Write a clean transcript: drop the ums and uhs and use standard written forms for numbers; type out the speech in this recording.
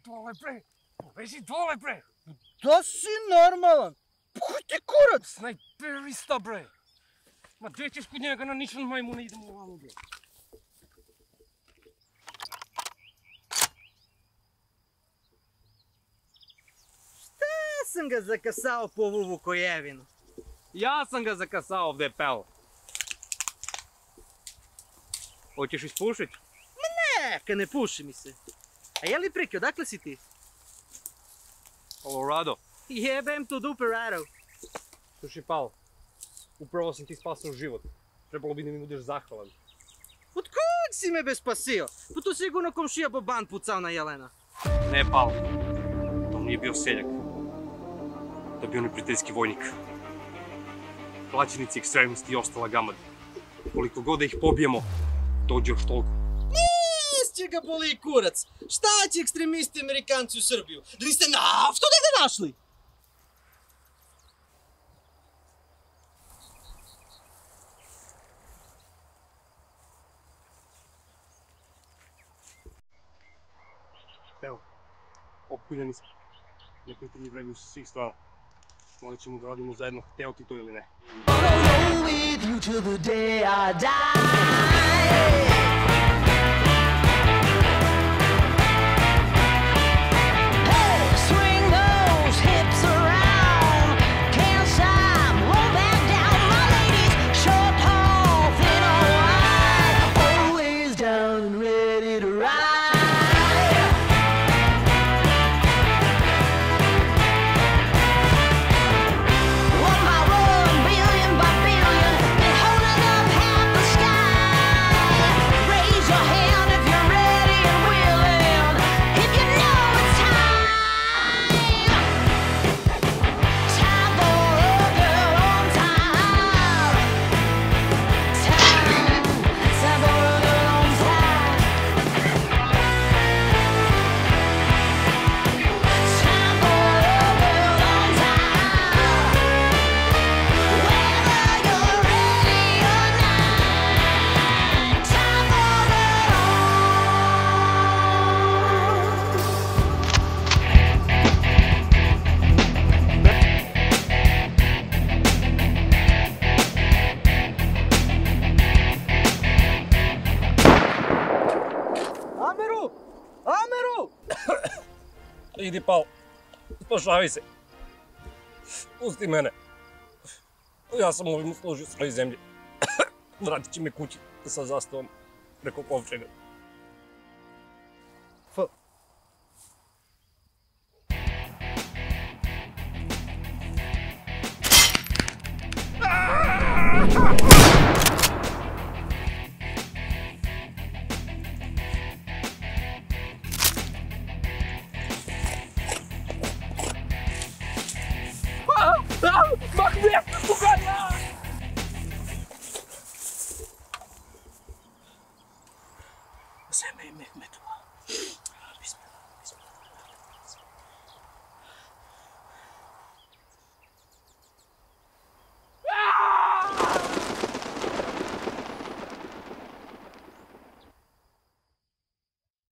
dole, bre! Polezi dole, bre! Da si normalan! Koji ti kurac? Snajperista, bre! Ma gdje ćeš kod njega na nišan majmuna, idemo ovamo, bre! Šta sam ga zakasao po ovu Vukojevinu? Ja sam ga zakasao ovdje, pel! Hoćeš ispušit? Neka, ne puši mi se. A je li Priki, odakle si ti? Colorado. Jebem tu dupe rado. Slušaj, pal, upravo sam ti spasao život. Trebalo bi da mi budeš zahvalan. Od kog si me bespasio? Pa tu sigurno komšija Boban pucao na Jelena. Ne, pal, to nije bio seljak. To je bio neprijateljski vojnik. Plaćenici ekstremnosti i ostala gamad. Koliko god da ih pobijemo, dođe još toliko. Će ga boli kurac. Šta će ekstremisti Amerikanci u Srbiju? Da niste naftu negde našli? Evo, opkuljeni smo. Neprijatelji vremiju su svih strana. Morat ćemo da radimo zajedno, hteo ti to ili ne. Idi, pal, spašavaj se. Pusti mene. Ja sam ovim služio svojoj zemlji. Vratit će me kući sa zastavom preko kovčega. F.